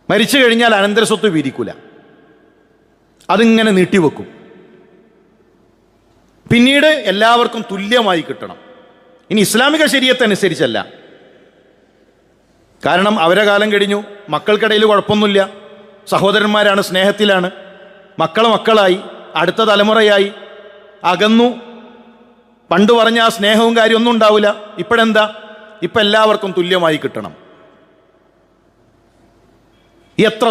മരിച്ചു കഴിഞ്ഞാൽ അനന്തരസ്വത്ത് വീതിക്കൂല, അതിങ്ങനെ നീട്ടിവെക്കും. പിന്നീട് എല്ലാവർക്കും തുല്യമായി കിട്ടണം. ഇനി ഇസ്ലാമിക ശരീഅത്ത് അനുസരിച്ചല്ല. കാരണം അവരെ കാലം കഴിഞ്ഞു, മക്കൾക്കിടയിൽ കുഴപ്പമൊന്നുമില്ല, സഹോദരന്മാരാണ്, സ്നേഹത്തിലാണ്, മക്കളായി, അടുത്ത തലമുറയായി, അകന്നു. പണ്ട് പറഞ്ഞ ആ സ്നേഹവും കാര്യമൊന്നും ഉണ്ടാവില്ല. ഇപ്പോഴെന്താ? ഇപ്പം എല്ലാവർക്കും തുല്യമായി കിട്ടണം. എത്ര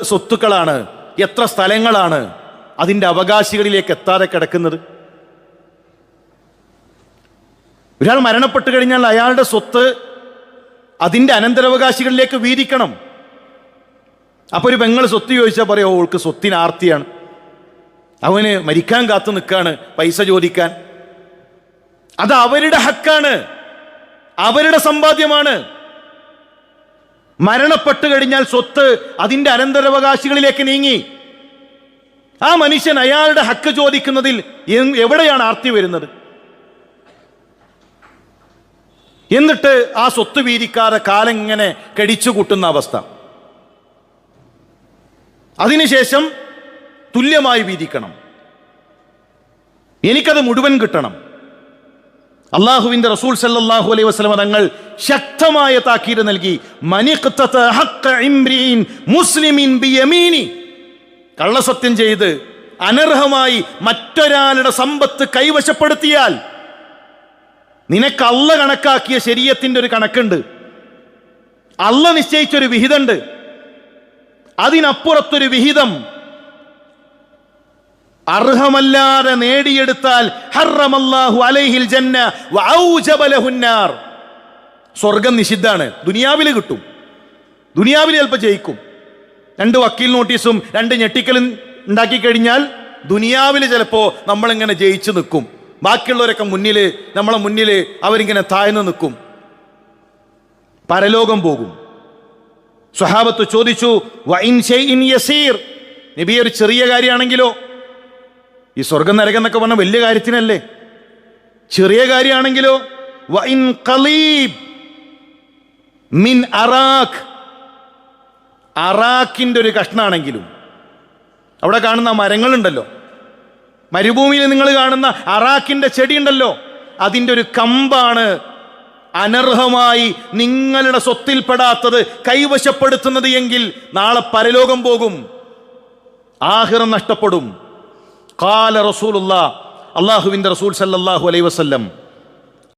സ്വത്തുക്കളാണ്, എത്ര സ്ഥലങ്ങളാണ് അതിൻ്റെ അവകാശികളിലേക്ക് എത്താതെ കിടക്കുന്നത്. ഒരാൾ മരണപ്പെട്ടു കഴിഞ്ഞാൽ അയാളുടെ സ്വത്ത് അതിൻ്റെ അനന്തരാവകാശികളിലേക്ക് വീതിക്കണം. അപ്പോൾ ഒരു പെങ്ങൾ സ്വത്ത് ചോദിച്ചാൽ പറയോ അവൾക്ക് സ്വത്തിന് ആർത്തിയാണ്, അവന് മരിക്കാൻ കാത്തു നിൽക്കാണ് പൈസ ചോദിക്കാൻ. അത് അവരുടെ ഹക്കാണ്, അവരുടെ സമ്പാദ്യമാണ്. മരണപ്പെട്ടു കഴിഞ്ഞാൽ സ്വത്ത് അതിൻ്റെ അനന്തരാവകാശികളിലേക്ക് നീങ്ങി. ആ മനുഷ്യൻ അയാളുടെ ഹക്ക് ചോദിക്കുന്നതിൽ എവിടെയാണ് ആർത്തി വരുന്നത്? എന്നിട്ട് ആ സ്വത്ത് വീതിക്കാതെ കാലം ഇങ്ങനെ കടിച്ചു കൂട്ടുന്ന അവസ്ഥ. അതിനുശേഷം തുല്യമായി വീതിക്കണം, എനിക്കത് മുഴുവൻ കിട്ടണം. അള്ളാഹുവിന്റെ റസൂൽ സല്ലല്ലാഹു അലൈഹി വസല്ലം തങ്ങൾ ശക്തമായ താക്കീത് നൽകി. മനിഖ്തത ഹഖ്ഖ ഇംരിഇൻ മുസ്ലിമിൻ ബിയമീനി, കള്ളസത്യം ചെയ്ത് അനർഹമായി മറ്റൊരാളുടെ സമ്പത്ത് കൈവശപ്പെടുത്തിയാൽ നിനക്ക് അള്ള കണക്കാക്കിയ ശരീഅത്തിന്റെ ഒരു കണക്കുണ്ട്, അള്ള നിശ്ചയിച്ചൊരു വിഹിതമുണ്ട്. അതിനപ്പുറത്തൊരു വിഹിതം അർഹമല്ലാതെ നേടിയെടുത്താൽ ഹറമല്ലാഹു അലൈഹിൽ ജന്ന വഔജബ ലഹുന്നാർ, സ്വർഗം നിഷിദ്ധാണ്. ദുനിയാവിൽ കിട്ടും, ദുനിയാവിൽ ചിലപ്പോൾ ജയിക്കും. 2 വക്കീൽ നോട്ടീസും 2 ഞെട്ടിക്കലും ഉണ്ടാക്കി കഴിഞ്ഞാൽ ദുനിയാവിൽ ചിലപ്പോൾ നമ്മളിങ്ങനെ ജയിച്ചു നിൽക്കും. ബാക്കിയുള്ളവരൊക്കെ നമ്മളെ മുന്നിൽ അവരിങ്ങനെ താഴ്ന്നു നിൽക്കും. പരലോകം പോകും. സ്വഹാബത്ത് ചോദിച്ചു, വഇൻ ശൈഇൻ യസീർ, നബി ഒരു ചെറിയ കാര്യമാണെങ്കിലോ? ഈ സ്വർഗം നരകം എന്നൊക്കെ പറഞ്ഞ വലിയ കാര്യത്തിനല്ലേ. ചെറിയ കാര്യമാണെങ്കിലോ? വഇൻ ഖലീബ് മിൻ അറാഖ്, അറാഖിൻ്റെ ഒരു കഷ്ണാണെങ്കിലും. അവിടെ കാണുന്ന മരങ്ങളുണ്ടല്ലോ, മരുഭൂമിയിൽ നിങ്ങൾ കാണുന്ന അറാഖിൻ്റെ ചെടി ഉണ്ടല്ലോ, അതിൻ്റെ ഒരു കമ്പാണ് അനർഹമായി നിങ്ങളുടെ സ്വത്തിൽപ്പെടാത്തത് കൈവശപ്പെടുത്തുന്നത് എങ്കിൽ നാളെ പരലോകം പോകും, ആഖിറം നഷ്ടപ്പെടും. ഖാല റസൂലുള്ളാഹ്, അല്ലാഹുവിൻ്റെ റസൂൽ സല്ലല്ലാഹു അലൈഹി വസല്ലം